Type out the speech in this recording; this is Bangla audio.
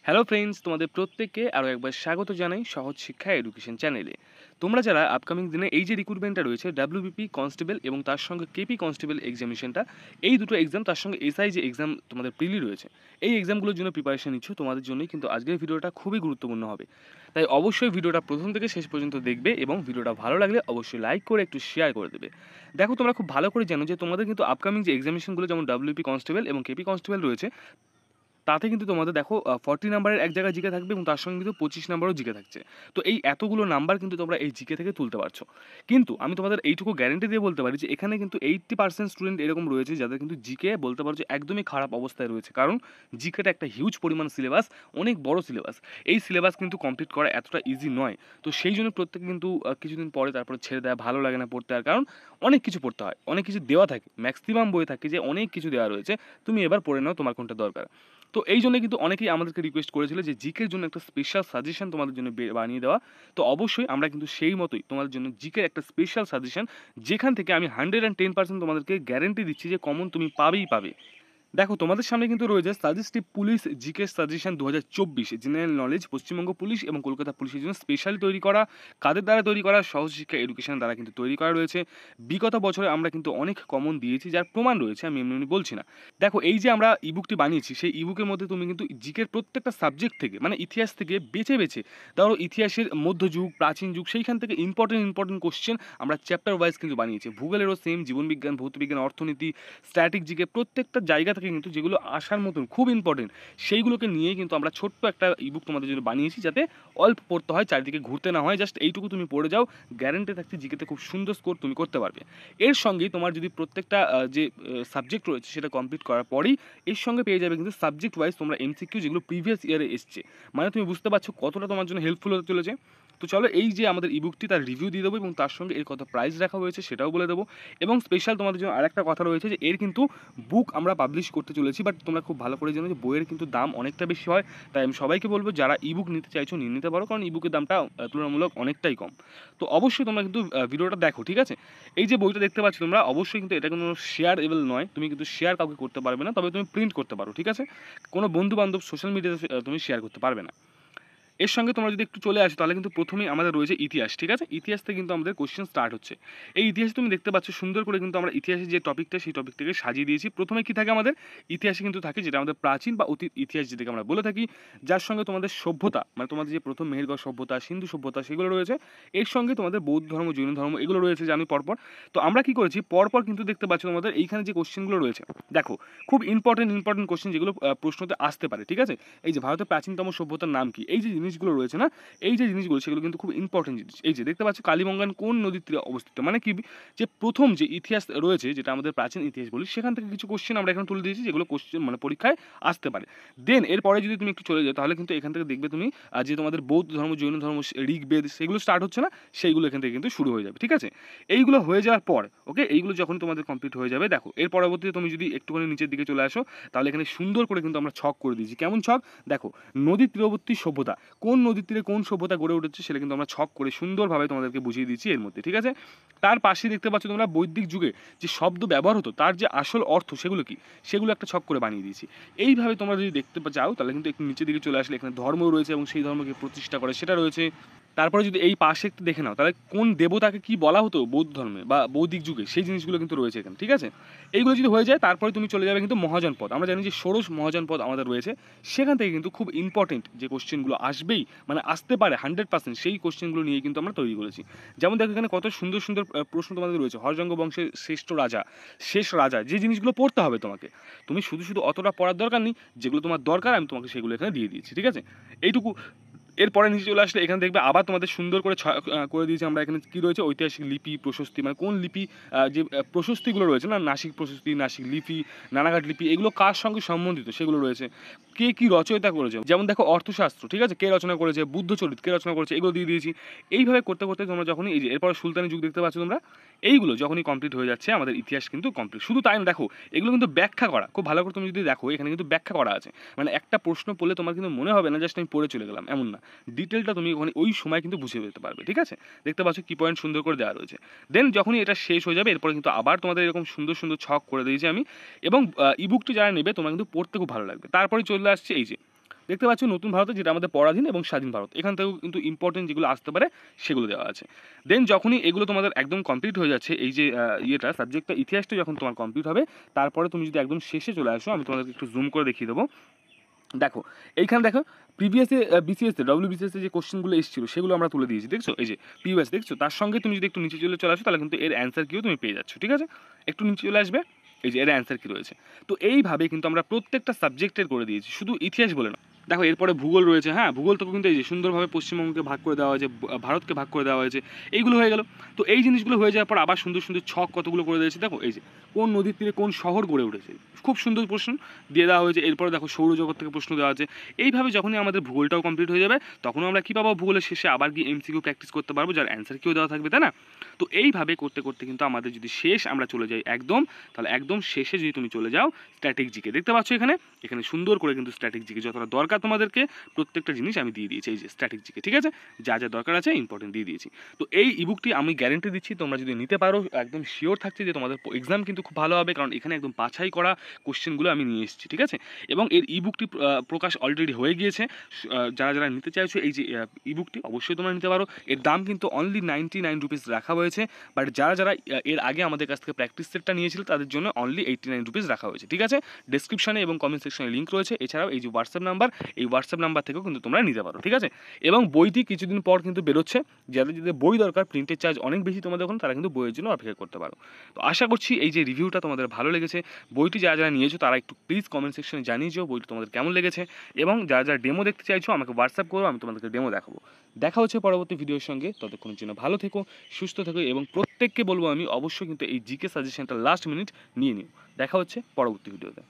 হ্যালো ফ্রেন্ডস, তোমাদের প্রত্যেককে আরও একবার স্বাগত জানাই সহজ শিক্ষা এডুকেশন চ্যানেলে। তোমরা যারা আপকামিং দিনে এই যে রিক্রুটমেন্টটা রয়েছে ডাব্লিউবিপি কনস্টেবল এবং তার সঙ্গে কেপি কনস্টেবল এক্সামিনেশনটা, এই দুটো এক্সাম তার সঙ্গে এসআই যে এক্সাম তোমাদের প্রিলি রয়েছে, এই এক্সামগুলোর জন্য প্রিপারেশন নিচ্ছ, তোমাদের জন্যই কিন্তু আজকের ভিডিওটা খুবই গুরুত্বপূর্ণ হবে। তাই অবশ্যই ভিডিওটা প্রথম থেকে শেষ পর্যন্ত দেখবে এবং ভিডিওটা ভালো লাগলে অবশ্যই লাইক করে একটু শেয়ার করে দেবে। দেখো, তোমরা খুব ভালো করে জানো যে তোমাদের কিন্তু আপকামিং যে এক্সামিনেশনগুলো যেমন ডাব্লিউপি কনস্টেবল এবং কেপি কনস্টেবল রয়েছে, তাতে কিন্তু তোমাদের দেখো 40 নাম্বারের এক জায়গায় জিকে থাকবে এবং তার সঙ্গে কিন্তু 25 নাম্বারও জিকে থাকছে। তো এই এতগুলো নাম্বার কিন্তু তোমরা এই জিকে থেকে তুলতে পারছো। কিন্তু আমি তোমাদের এইটুকু গ্যারান্টি দিয়ে বলতে পারি যে এখানে কিন্তু 80% স্টুডেন্ট এরকম রয়েছে যাদের কিন্তু জিকে বলতে পারো যে একদমই খারাপ অবস্থায় রয়েছে। কারণ জিকেটা একটা হিউজ পরিমাণ সিলেবাস, অনেক বড় সিলেবাস। এই সিলেবাস কিন্তু কমপ্লিট করা এতটা ইজি নয়। তো সেই জন্য প্রত্যেকে কিন্তু কিছুদিন পরে তারপরে ছেড়ে দেয়, ভালো লাগে না পড়তে। আর কারণ অনেক কিছু পড়তে হয়, অনেক কিছু দেওয়া থাকে, ম্যাক্সিমাম বই থাকে যে অনেক কিছু দেওয়া রয়েছে, তুমি এবার পড়ে নাও তোমার কোনটা দরকার। তো এই জন্য কিন্তু অনেকেই আমাদেরকে রিকোয়েস্ট করেছিল যে জিকের জন্য একটা স্পেশাল সাজেশন তোমাদের জন্য বানিয়ে দেওয়া। তো অবশ্যই আমরা কিন্তু সেই মতোই তোমাদের জন্য জিকের একটা স্পেশাল সাজেশন, যেখান থেকে আমি 110% তোমাদেরকে গ্যারেন্টি দিচ্ছি যে কমন তুমি পাবেই পাবে। দেখো, তোমাদের সামনে কিন্তু রয়েছে suggestive police GK suggestion 2024 general knowledge, Paschimbanga police এবং কলকাতা পুলিশের জন্য স্পেশালি তৈরি করা। কাদের দ্বারা তৈরি করা? সহজ শিক্ষা এডুকেশন দ্বারা কিন্তু তৈরি করা রয়েছে। বিগত বছরে আমরা কিন্তু অনেক কমন দিয়েছি, যার প্রমাণ রয়েছে, আমি এমনি এমনি বলছি না। দেখো, এই যে আমরা ইবুকটি বানিয়েছি, সেই ইবুকের মধ্যে তুমি কিন্তু জিকের প্রত্যেকটা সাবজেক্ট থেকে, মানে ইতিহাস থেকে বেছে বেছে, ধরো ইতিহাসের মধ্যযুগ, প্রাচীন যুগ, সেইখান থেকে ইম্পর্টেন্ট কোশ্চেন আমরা চ্যাপ্টার ওয়াইজ কিন্তু বানিয়েছি। ভূগোলেরও সেম, জীবনবিজ্ঞান, ভৌতবিজ্ঞান, অর্থনীতি, স্ট্যাটিক জিকে, প্রত্যেকটা জায়গা থেকে কিন্তু যেগুলো আসার মতন খুব ইম্পর্টেন্ট, সেইগুলোকে নিয়েই কিন্তু আমরা ছোট্ট একটা ইবুক তোমাদের জন্য বানিয়েছি, যাতে অল্প পড়তে হয়, চারিদিকে ঘুরতে না হয়, জাস্ট এইটুকু তুমি পড়ে যাও, গ্যারেন্টি থাকছে জিকেতে খুব সুন্দর স্কোর তুমি করতে পারবে। এর সঙ্গেই তোমার যদি প্রত্যেকটা যে সাবজেক্ট রয়েছে সেটা কমপ্লিট করার পরেই এর সঙ্গে পেয়ে যাবে কিন্তু সাবজেক্ট ওয়াইজ তোমরা এমসিকিউ, যেগুলো প্রিভিয়াস ইয়ারে এসছে। মানে তুমি বুঝতে পারছো কতটা তোমার জন্য হেল্পফুল হতে চলেছে। তো চলো, এই যে আমাদের ইবুকটি, তার রিভিউ দিয়ে দেবো এবং তার সঙ্গে এর কত প্রাইস রাখা হয়েছে সেটাও বলে দেবো। এবং স্পেশাল তোমাদের জন্য আরেকটা কথা রয়েছে যে এর কিন্তু বুক আমরা পাবলিশ করতে চলেছি, বাট তোমরা খুব ভালো করে জানো যে বইয়ের কিন্তু দাম অনেকটা বেশি হয়। তাই আমি সবাইকে বলবো, যারা ইবুক নিতে চাইছো নিয়ে নিতে পারো, কারণ ইবুকের দামটা তুলনামূলক অনেকটাই কম। তো অবশ্যই তোমরা কিন্তু ভিডিওটা দেখো, ঠিক আছে? এই যে বইটা দেখতে পাচ্ছ তোমরা, অবশ্যই কিন্তু এটা কোনো শেয়ারেবল নয়, তুমি কিন্তু শেয়ার কাউকে করতে পারবে না, তবে তুমি প্রিন্ট করতে পারো, ঠিক আছে? কোনো বন্ধু বান্ধব সোশ্যাল মিডিয়াতে তুমি শেয়ার করতে পারবে না। এর সঙ্গে তোমরা যদি একটু চলে আসো, তাহলে কিন্তু প্রথমেই আমাদের রয়েছে ইতিহাস, ঠিক আছে? ইতিহাস থেকে কিন্তু আমাদের কোশ্চেন স্টার্ট হচ্ছে। এই ইতিহাসে তুমি দেখতে পাচ্ছ সুন্দর করে কিন্তু আমরা ইতিহাসের যে টপিকটা, সেই টপিকটাকে সাজিয়ে দিয়েছি। প্রথমে কি থাকে আমাদের ইতিহাসে কিন্তু থাকে যেটা আমাদের প্রাচীন বা অতীত ইতিহাস, যেটাকে আমরা বলে থাকি, যার সঙ্গে তোমাদের সভ্যতা, মানে তোমাদের যে প্রথম মেহেরগড় সভ্যতা, সিন্ধু সভ্যতা, সেগুলো রয়েছে। এর সঙ্গে তোমাদের বৌদ্ধ ধর্ম, জৈন ধর্ম, এগুলো রয়েছে জানি পরপর। তো আমরা কি করেছি, পরপর কিন্তু দেখতে পাচ্ছ তোমাদের এইখানে যে কোশ্চেনগুলো রয়েছে, দেখো, খুব ইম্পর্টেন্ট কোশ্চেন, যেগুলো প্রশ্নতে আসতে পারে, ঠিক আছে? এই যে ভারতের প্রাচীনতম সভ্যতার নাম কি, এই যে জিনিসগুলো রয়েছে না, এই যে জিনিসগুলো, সেগুলো কিন্তু খুব ইম্পর্টেন্ট জিনিস। এই যে দেখতে পাচ্ছ কালীবঙ্গান কোন নদীর তীরে অবস্থিত, মানে কি, যে প্রথম যে ইতিহাস রয়েছে, যেটা আমাদের প্রাচীন ইতিহাস বলি, সেখান থেকে কিছু কোশ্চেন আমরা এখানে তুলে দিয়েছি, যেগুলো কোশ্চেন মানে পরীক্ষায় আসতে পারে। দেন এরপরে যদি তুমি একটু চলে যাও, তাহলে কিন্তু এখান থেকে দেখবে তুমি যে তোমাদের বৌদ্ধ ধর্ম, জৈন ধর্ম, ঋগ্বেদ, সেগুলো স্টার্ট হচ্ছে না, সেইগুলো এখান থেকে কিন্তু শুরু হয়ে যাবে, ঠিক আছে? এইগুলো হয়ে যাওয়ার পর, ওকে, এইগুলো যখন তোমাদের কমপ্লিট হয়ে যাবে, দেখো এর পরবর্তীতে তুমি যদি একটুখানি নিচের দিকে চলে আসো, তাহলে এখানে সুন্দর করে কিন্তু আমরা ছক করে দিয়েছি। কেমন ছক? দেখো, নদী তীরবর্তী সভ্যতা, কোন নদীর তীরে কোন সভ্যতা গড়ে উঠেছে, সেটা কিন্তু আমরা ছক করে সুন্দরভাবে তোমাদেরকে বুঝিয়ে দিচ্ছি এর মধ্যে, ঠিক আছে? তার পাশে দেখতে পাচ্ছ তোমরা বৈদিক যুগে যে শব্দ ব্যবহার হতো, তার যে আসল অর্থ সেগুলো কি, সেগুলো একটা ছক করে বানিয়ে দিয়েছি। এইভাবে তোমরা যদি দেখতে চাও, তাহলে কিন্তু একটু নিচের দিকে চলে আসলে এখানে ধর্ম রয়েছে এবং সেই ধর্মকে প্রতিষ্ঠা করে সেটা রয়েছে। তারপরে যদি এই পাশে একটু দেখে নাও, তাহলে কোন দেবতাকে কি বলা হতো বৌদ্ধ ধর্মে বা বৌদ্ধিক যুগে, সেই জিনিসগুলো কিন্তু রয়েছে এখানে, ঠিক আছে? এইগুলো যদি হয়ে যায়, তারপরে তুমি চলে যাবে কিন্তু মহাজনপদ। আমরা জানি যে ষোড়শ মহাজনপদ আমাদের রয়েছে, সেখান থেকে কিন্তু খুব ইম্পর্টেন্ট যে কোশ্চেনগুলো আসবেই, মানে আসতে পারে 100%, সেই কোশ্চেনগুলো নিয়ে কিন্তু আমরা তৈরি করেছি। যেমন দেখো, এখানে কত সুন্দর সুন্দর প্রশ্ন তোমাদের রয়েছে। হরজঙ্গ বংশের শ্রেষ্ঠ রাজা, শেষ রাজা, যে জিনিসগুলো পড়তে হবে তোমাকে, তুমি শুধু শুধু অতটা পড়ার দরকার নেই, যেগুলো তোমার দরকার আমি তোমাকে সেগুলো এখানে দিয়ে দিয়েছি, ঠিক আছে? এইটুকু। এরপরে নিচে চলে আসলে এখানে দেখবে আবার তোমাদের সুন্দর করে করে দিয়েছি আমরা এখানে কি রয়েছে, ঐতিহাসিক লিপি, প্রশস্তি, মানে কোন লিপি, যে প্রশস্তিগুলো রয়েছে না, নাসিক প্রশস্তি, নাসিক লিপি, নানাঘাট লিপি, এগুলো কার সঙ্গে সম্বন্ধিত সেগুলো রয়েছে। কে কি রচয়িতা করেছে, যেমন দেখো অর্থশাস্ত্র, ঠিক আছে, কে রচনা করেছে, বুদ্ধচরিত কে রচনা করেছে, এগুলো দিয়ে দিয়েছি। এইভাবে করতে করতে তোমরা যখনই এই যে এরপর সুলতানি যুগ দেখতে পাচ্ছ তোমরা, এইগুলো যখনই কমপ্লিট হয়ে যাচ্ছে, আমাদের ইতিহাস কিন্তু কমপ্লিট। শুধু তাই না, দেখো এগুলো কিন্তু ব্যাখ্যা করা, খুব ভালো করে তুমি যদি দেখো, এখানে কিন্তু ব্যাখ্যা করা আছে। মানে একটা প্রশ্ন পড়লে তোমার কিন্তু মনে হবে না জাস্ট আমি পড়ে চলে গেলাম, এমন না, ডিটেলটা তুমি ওখানে ওই সময় কিন্তু বুঝে যেতে পারবে, ঠিক আছে? দেখতে পাচ্ছ কি পয়েন্ট সুন্দর করে দেওয়া রয়েছে। দেন যখনই এটা শেষ হয়ে যাবে, এরপরে কিন্তু আবার তোমাদের এরকম সুন্দর সুন্দর ছক করে দিয়েছি আমি। এবং ইবুকটি যারা নেবে, তোমার কিন্তু পড়তে খুব ভালো লাগবে। তারপরে চলে আসছে এই যে দেখতে পাচ্ছ নতুন ভারতে, যেটা আমাদের পরাধীন এবং স্বাধীন ভারত, এখান থেকেও কিন্তু ইম্পর্টেন্ট যেগুলো আসতে পারে সেগুলো দেওয়া আছে। দেন যখনই এগুলো তোমাদের একদম কমপ্লিট হয়ে যাচ্ছে, এই যে ইয়েটা সাবজেক্টটা ইতিহাসটা যখন তোমার কমপ্লিট হবে, তারপরে তুমি যদি একদম শেষে চলে আসো, আমি তোমাদেরকে একটু জুম করে দেখিয়ে দেবো। দেখো এইখানে দেখো প্রিভিয়াসে বিসিএসে ডব্লিউবিসিএসে যে কোশ্চেনগুলো এসেছিল সেগুলো আমরা তুলে দিয়েছি, দেখছো এই যে পিওএস দেখছো, তার সঙ্গে তুমি যদি একটু নিচে চলে আসো তাহলে কিন্তু এর অ্যান্সার কিও তুমি পেয়ে যাচ্ছ, ঠিক আছে। একটু নিচে চলে আসবে, এই যে এর অ্যান্সার কি রয়েছে। তো এইভাবে কিন্তু আমরা প্রত্যেকটা সাবজেক্টের করে দিয়েছি, শুধু ইতিহাস বলে না। দেখো এরপরে ভূগোল রয়েছে, হ্যাঁ ভূগোল থেকে কিন্তু এই যে সুন্দরভাবে পশ্চিমবঙ্গকে ভাগ করে দেওয়া হয়েছে, ভারতকে ভাগ করে দেওয়া হয়েছে, এইগুলো হয়ে গেল। তো এই জিনিসগুলো হয়ে যাওয়ার পর আবার সুন্দর সুন্দর ছক কতগুলো করে দিয়েছে, দেখো এই যে কোন নদীর তীরে কোন শহর গড়ে উঠেছে, খুব সুন্দর প্রশ্ন দিয়ে দেওয়া হয়েছে। এরপরে দেখো সৌরজগৎ থেকে প্রশ্ন দেওয়া আছে। এইভাবে যখনই আমাদের ভূগোলটাও কমপ্লিট হয়ে যাবে, তখনও আমরা কী পাবো, ভূগোলের শেষে আবার গিয়ে এমসিকিউ প্র্যাকটিস করতে পারবো, যার অ্যান্সার কিও দেওয়া থাকবে, তাই না। তো এইভাবে করতে করতে কিন্তু আমাদের যদি শেষ আমরা চলে যাই একদম, তাহলে একদম শেষে যদি তুমি চলে যাও স্ট্যাটিক জিকে, দেখতে পাচ্ছ এখানে এখানে সুন্দর করে কিন্তু স্ট্যাটিক জিকে যতটা দরকার তোমাদেরকে প্রত্যেকটা জিনিস আমি দিয়ে দিয়েছি, এই যে স্ট্যাটিক জিকে, ঠিক আছে, যা যা দরকার আছে ইম্পর্টেন্ট দিয়ে দিয়েছি। তো এই ইবুকটি আমি গ্যারেন্টি দিচ্ছি তোমরা যদি নিতে পারো, একদম শিওর থাকছে যে তোমাদের এক্সাম কিন্তু খুব ভালো হবে, কারণ এখানে একদম বাছাই করা কোশ্চেনগুলো আমি নিয়ে এসেছি, ঠিক আছে। এবং এর ইবুকটি প্রকাশ অলরেডি হয়ে গিয়েছে। যারা যারা নিতে চাইছো এই যে ইবুকটি, অবশ্যই তোমরা নিতে পারো। এর দাম কিন্তু অনলি 99 রুপিস রাখা হয়েছে, বাট যারা যারা এর আগে আমাদের কাছ থেকে প্র্যাকটিস সেটটা নিয়েছিল তাদের জন্য অনলি 89 রুপিস রাখা হয়েছে, ঠিক আছে। ডেসক্রিপশনে এবং কমেন্ট সেকশনে লিঙ্ক রয়েছে, এছাড়াও এই যে হোয়াটসঅ্যাপ নাম্বার, এই হোয়াটসঅ্যাপ নাম্বার থেকেও কিন্তু তোমরা নিতে পারো, ঠিক আছে। এবং বইটি কিছুদিন পর কিন্তু বেরোচ্ছে, যাদের যাদের বই দরকার, প্রিন্টের চার্জ অনেক বেশি তোমাদের ওখানে, তারা কিন্তু বইয়ের জন্য অপেক্ষা করতে পারো। তো আশা করছি এই যে রিভিউটা তোমাদের ভালো লেগেছে। বইটি যারা যারা নিয়েছো তারা একটু প্লিজ কমেন্ট সেকশনে জানিয়ে যাও বইটি তোমাদের কেমন লেগেছে, এবং যারা যারা ডেমো দেখতে চাইছো আমাকে হোয়াটসঅ্যাপ করো, আমি তোমাদেরকে ডেমো দেখাবো। দেখা হচ্ছে পরবর্তী ভিডিওর সঙ্গে, ততক্ষণের জন্য ভালো থেকো, সুস্থ থেকো, এবং প্রত্যেককে বলবো আমি অবশ্যই কিন্তু এই জিকে সাজেশনটা লাস্ট মিনিট নিয়ে নিও। দেখা হচ্ছে পরবর্তী ভিডিওতে।